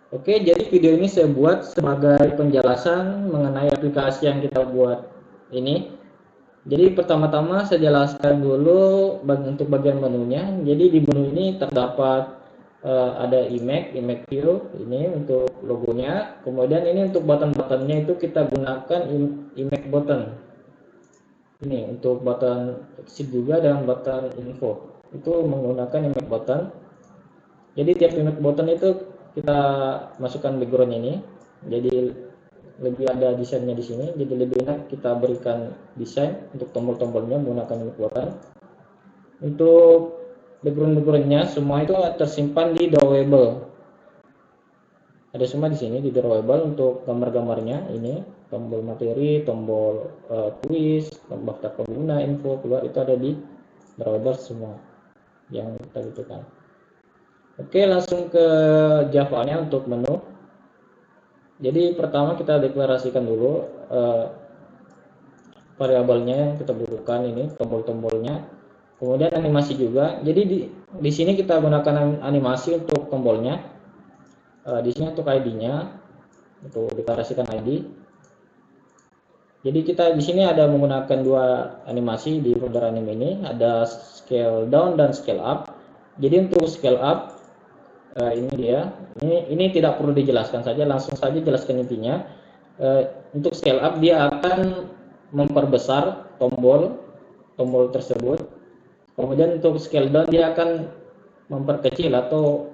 Oke, jadi video ini saya buat sebagai penjelasan mengenai aplikasi yang kita buat ini. Jadi pertama-tama saya jelaskan dulu untuk bagian menunya. Jadi di menu ini terdapat ada image view ini untuk logonya. Kemudian ini untuk button-buttonnya itu kita gunakan image button. Ini untuk button exit juga dan button info. Itu menggunakan image button. Jadi tiap image button itu kita masukkan background ini. Jadi lebih ada desainnya di sini, jadi lebih enak kita berikan desain untuk tombol-tombolnya menggunakan image button. Untuk background-backgroundnya semua itu tersimpan di drawable. Ada semua di sini di drawable untuk gambar-gambarnya. Ini tombol materi, tombol quiz, tombol daftar pengguna, info keluar itu ada di drawable semua yang kita butuhkan. Oke, langsung ke Java-nya untuk menu. Jadi pertama kita deklarasikan dulu variabelnya yang kita butuhkan, ini tombol-tombolnya. Kemudian animasi juga. Jadi di sini kita gunakan animasi untuk tombolnya. Di sini untuk ID-nya, untuk deklarasikan ID. Jadi kita di sini ada menggunakan dua animasi di folder anime ini, ada scale down dan scale up. Jadi untuk scale up ini dia, ini tidak perlu dijelaskan saja, langsung saja jelaskan intinya. Untuk scale up dia akan memperbesar tombol tersebut. Kemudian untuk scale down dia akan memperkecil atau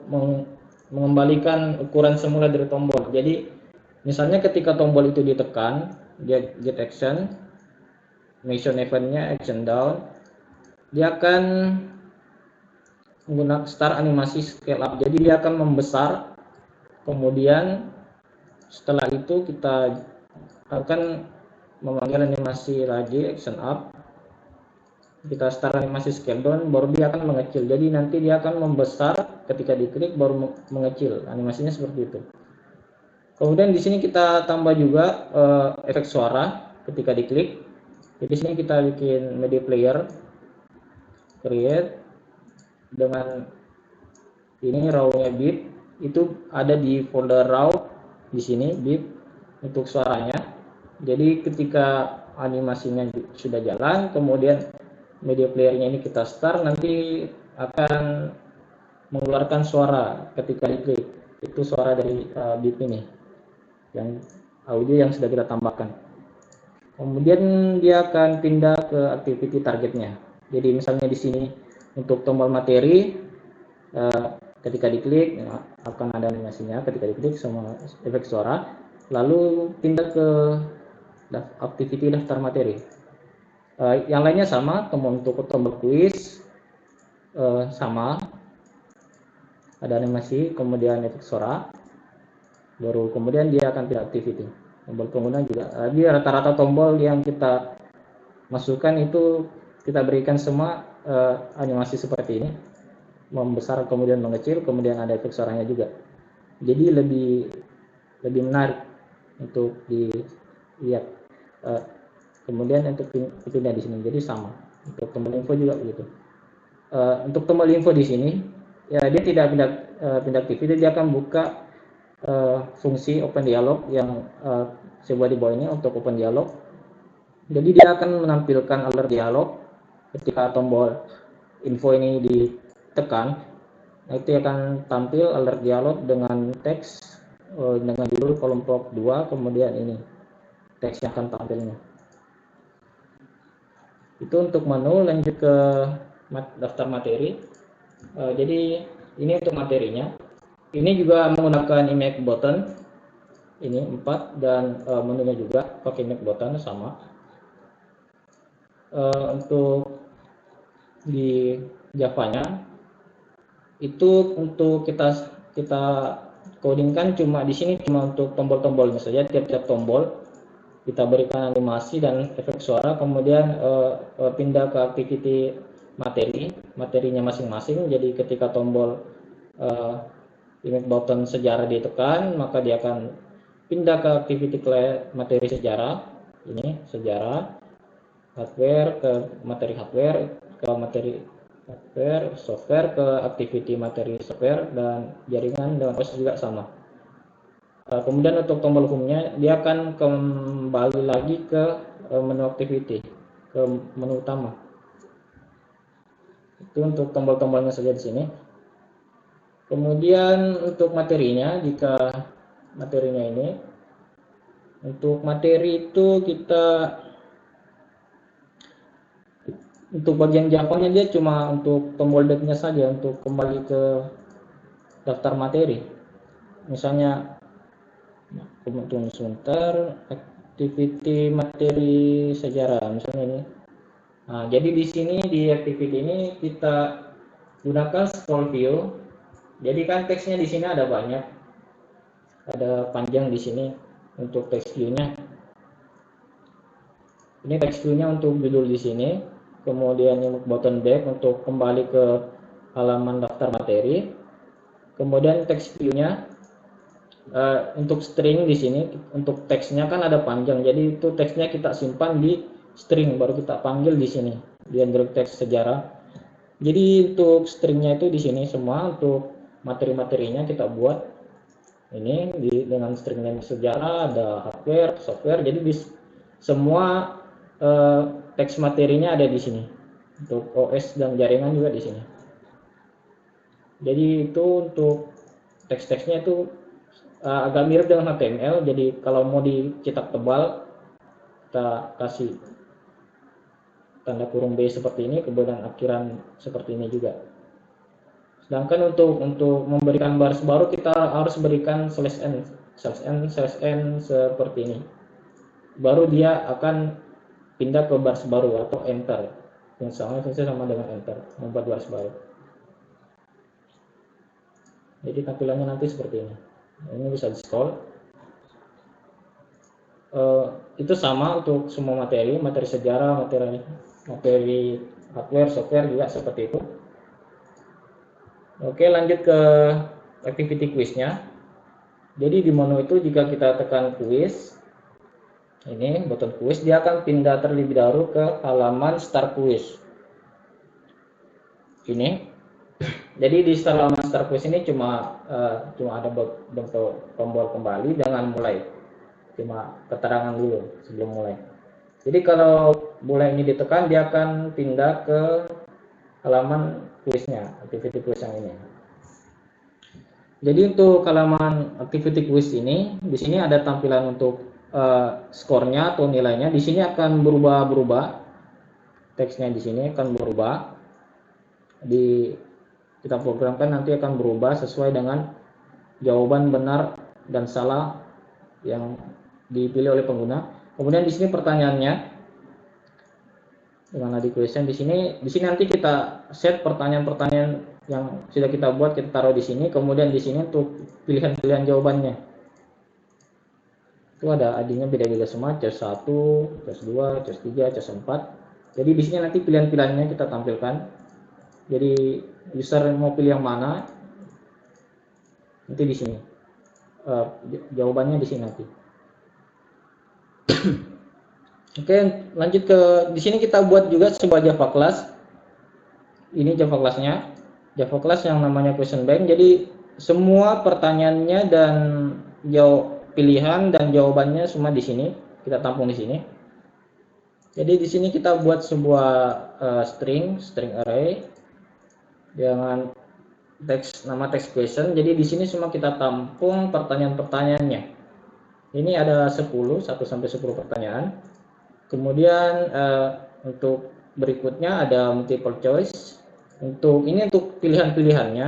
mengembalikan ukuran semula dari tombol. Jadi misalnya ketika tombol itu ditekan, dia get action, mention eventnya action down, dia akan menggunakan start animasi scale up. Jadi dia akan membesar. Kemudian setelah itu kita akan memanggil animasi lagi action up. Kita start animasi scale down, baru dia akan mengecil. Jadi nanti dia akan membesar, ketika diklik baru mengecil. Animasinya seperti itu. Kemudian di sini kita tambah juga efek suara ketika diklik. Jadi di sini kita bikin media player, create dengan ini raw-nya bit, itu ada di folder raw di sini bit untuk suaranya. Jadi ketika animasinya sudah jalan, kemudian media playernya ini kita start, nanti akan mengeluarkan suara ketika diklik. Itu suara dari bit ini, yang audio yang sudah kita tambahkan. Kemudian dia akan pindah ke activity targetnya. Jadi misalnya di sini untuk tombol materi, ketika diklik akan ada animasinya, ketika diklik sama efek suara, lalu pindah ke activity daftar materi. Yang lainnya sama, untuk tombol quiz sama, ada animasi, kemudian efek suara, baru kemudian dia akan pindah activity. Tombol pengguna juga, dia rata-rata tombol yang kita masukkan itu kita berikan semua animasi seperti ini, membesar kemudian mengecil, kemudian ada efek suaranya juga. Jadi lebih menarik untuk dilihat. Kemudian untuk pindah di sini, jadi sama. Untuk tombol info juga begitu. Untuk tombol info di sini, ya dia tidak pindah activity, dia akan buka fungsi open dialog yang saya buat di bawah ini untuk open dialog. Jadi dia akan menampilkan alert dialog ketika tombol info ini ditekan. Itu akan tampil alert dialog dengan teks dengan judul kelompok 2, kemudian ini teks yang akan tampilnya. Itu untuk menu. Lanjut ke daftar materi. Jadi ini untuk materinya. Ini juga menggunakan image button. Ini 4 dan menunya juga pakai image button sama. Untuk di Java-nya itu untuk kita codingkan cuma di sini cuma untuk tombol-tombolnya saja. Tiap-tiap tombol kita berikan animasi dan efek suara, kemudian pindah ke activity materinya masing-masing. Jadi ketika tombol image button sejarah ditekan, maka dia akan pindah ke activity materi sejarah. Ini sejarah, hardware ke materi hardware, ke materi hardware, software ke activity materi software, dan jaringan dengan OS juga sama. Kemudian untuk tombol home-nya dia akan kembali lagi ke menu activity, ke menu utama. Itu untuk tombol-tombolnya saja di sini. Kemudian untuk materinya, jika materinya ini, untuk materi itu kita untuk bagian Java-nya dia cuma untuk tombol back-nya saja untuk kembali ke daftar materi. Misalnya tunggu sebentar, activity materi sejarah misalnya ini. Nah, jadi di sini di activity ini kita gunakan scroll view. Jadi kan teksnya di sini ada banyak, ada panjang di sini untuk text view-nya. Ini text view-nya untuk judul di sini, kemudian untuk button back untuk kembali ke halaman daftar materi, kemudian text view-nya untuk string di sini, untuk teksnya kan ada panjang, jadi itu teksnya kita simpan di string, baru kita panggil di sini di Android Text Sejarah. Jadi untuk stringnya itu di sini semua, untuk materi-materinya kita buat ini dengan string name sejarah, ada hardware, software. Jadi semua teks materinya ada di sini. Untuk OS dan jaringan juga di sini. Jadi itu untuk teks-teksnya itu agak mirip dengan HTML. Jadi kalau mau dicetak tebal, kita kasih tanda kurung B seperti ini, kemudian akhiran seperti ini juga. Sedangkan untuk memberikan baris baru kita harus berikan /n seperti ini. Baru dia akan pindah ke baris baru atau enter. Misalnya sama dengan enter, membuat baris baru. Jadi tampilannya nanti seperti ini. Ini bisa di scroll. Itu sama untuk semua materi sejarah, materi hardware, software juga seperti itu. Oke, lanjut ke activity quiz-nya. Jadi di menu itu jika kita tekan quiz, ini button quiz, dia akan pindah terlebih dahulu ke halaman start quiz. Ini. Jadi di halaman start quiz ini cuma ada bentuk tombol kembali, jangan mulai. Cuma keterangan dulu sebelum mulai. Jadi kalau mulai ini ditekan, dia akan pindah ke halaman kuisnya, activity quiz yang ini. Jadi untuk halaman activity quiz ini, di sini ada tampilan untuk skornya atau nilainya. Di sini akan berubah-berubah, teksnya di sini akan berubah. Kita programkan nanti akan berubah sesuai dengan jawaban benar dan salah yang dipilih oleh pengguna. Kemudian di sini pertanyaannya dengan di question di sini nanti kita set pertanyaan-pertanyaan yang sudah kita buat, kita taruh di sini. Kemudian di sini untuk pilihan-pilihan jawabannya itu ada ID-nya beda-beda semua, choice 1, choice 2, choice 3, choice 4. Jadi di sini nanti pilihan-pilihannya kita tampilkan. Jadi user mau pilih yang mana nanti di sini jawabannya di sini nanti. Oke, lanjut ke di sini kita buat juga sebuah Java class. Ini Java class-nya, Java class yang namanya question bank. Jadi semua pertanyaannya dan pilihan dan jawabannya semua di sini kita tampung di sini. Jadi di sini kita buat sebuah string array dengan nama text question. Jadi di sini semua kita tampung pertanyaan-pertanyaannya. Ini ada 1 sampai 10 pertanyaan. Kemudian untuk berikutnya ada multiple choice. Untuk pilihan-pilihannya.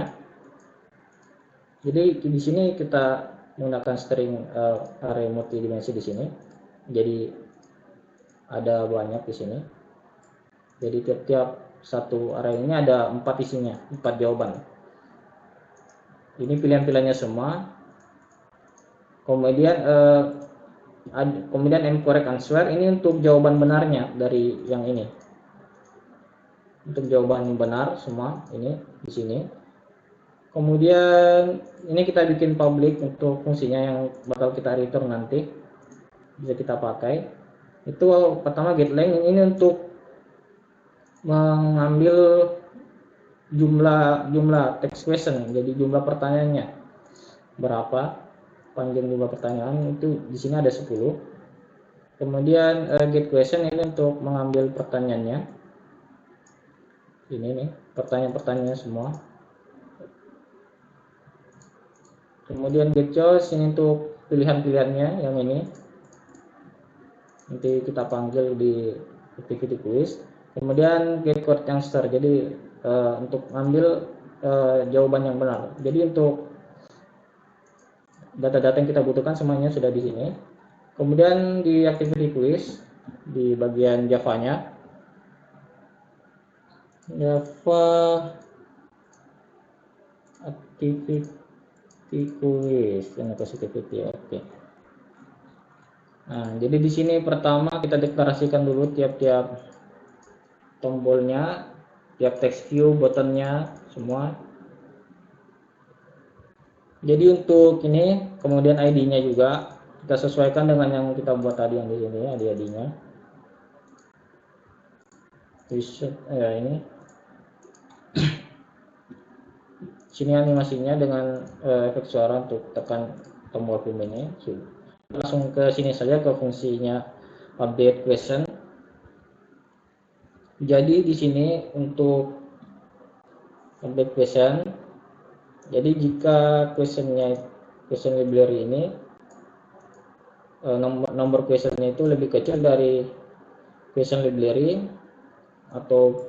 Jadi di sini kita menggunakan string array multidimensi di sini. Jadi ada banyak di sini. Jadi tiap satu array ini ada 4 isinya, 4 jawaban. Ini pilihan-pilihannya semua. Kemudian correct answer, ini untuk jawaban benarnya dari yang ini. Untuk jawaban benar semua ini di sini. Kemudian ini kita bikin public untuk fungsinya yang bakal kita return nanti. Bisa kita pakai. Itu pertama getLength, ini untuk mengambil jumlah text question, jadi jumlah pertanyaannya berapa. panjang jumlah pertanyaan itu di sini ada 10. Kemudian get question ini untuk mengambil pertanyaannya. Ini nih pertanyaan-pertanyaannya semua. Kemudian get choice ini untuk pilihan-pilihannya yang ini. Nanti kita panggil di activity quiz. Kemudian get correct answer. Jadi untuk ambil jawaban yang benar. Jadi untuk data-data yang kita butuhkan semuanya sudah di sini. Kemudian di activity quiz di bagian Java-nya, Java activity quiz dan activity, oke. Nah, jadi di sini pertama kita deklarasikan dulu tiap-tiap tombolnya, tiap text view, buttonnya, semua. Jadi untuk ini kemudian ID-nya juga kita sesuaikan dengan yang kita buat tadi yang di sini, ada ID-nya. Ini sini animasinya dengan efek suara untuk tekan tombol home ini. Langsung ke sini saja ke fungsinya update question. Jadi di sini untuk update question, jadi jika question library ini nomor questionnya itu lebih kecil dari question library atau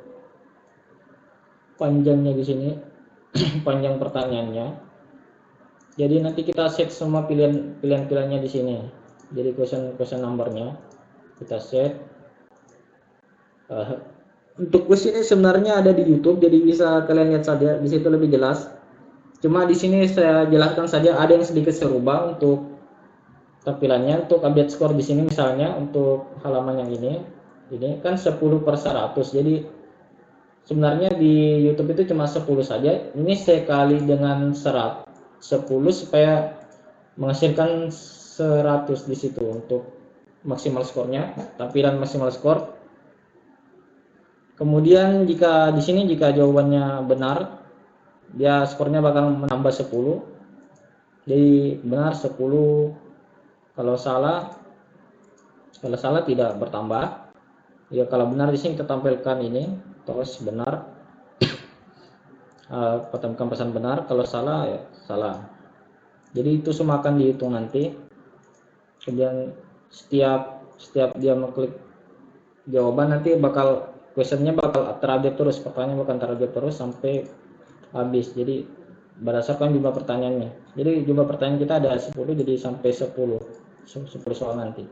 panjangnya di sini panjang pertanyaannya, jadi nanti kita set semua pilihan-pilihannya di sini. Jadi question numbernya kita set. Untuk quiz ini sebenarnya ada di YouTube, jadi bisa kalian lihat saja, di situ lebih jelas. Cuma di sini saya jelaskan saja, ada yang sedikit serubah untuk tampilannya. Untuk update score di sini misalnya untuk halaman yang ini kan 10/100. Jadi sebenarnya di YouTube itu cuma 10 saja. Ini saya kali dengan 10 supaya menghasilkan 100 di situ untuk maksimal skornya, tampilan maksimal skor. Kemudian jika di sini jika jawabannya benar, dia skornya bakal menambah 10. Jadi benar 10. Kalau salah tidak bertambah. Ya kalau benar di sini kita tampilkan ini terus benar. Temukan pesan benar, kalau salah ya salah. Jadi itu semua akan dihitung nanti. Kemudian setiap dia mengklik jawaban nanti questionnya bakal terupdate terus, pertanyaan bakal terupdate terus sampai habis. Jadi berdasarkan jumlah pertanyaannya. Jadi jumlah pertanyaan kita ada 10, jadi sampai 10 soal nanti.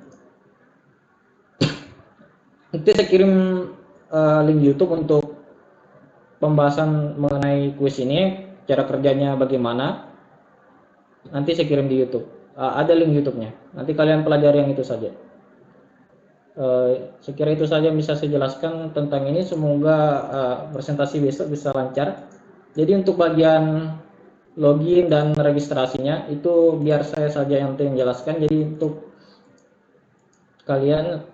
Nanti saya kirim link YouTube untuk pembahasan mengenai kuis ini, cara kerjanya bagaimana. Nanti saya kirim di YouTube. Ada link YouTube-nya. Nanti kalian pelajari yang itu saja. Sekira itu saja bisa saya jelaskan tentang ini. Semoga presentasi besok bisa lancar. Jadi untuk bagian login dan registrasinya itu biar saya saja yang jelaskan. Jadi untuk kalian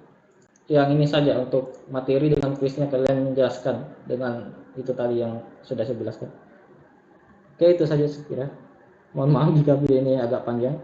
yang ini saja, untuk materi dengan kuisnya kalian jelaskan dengan itu tadi yang sudah saya jelaskan. Oke, itu saja sekira. Mohon maaf jika video ini agak panjang.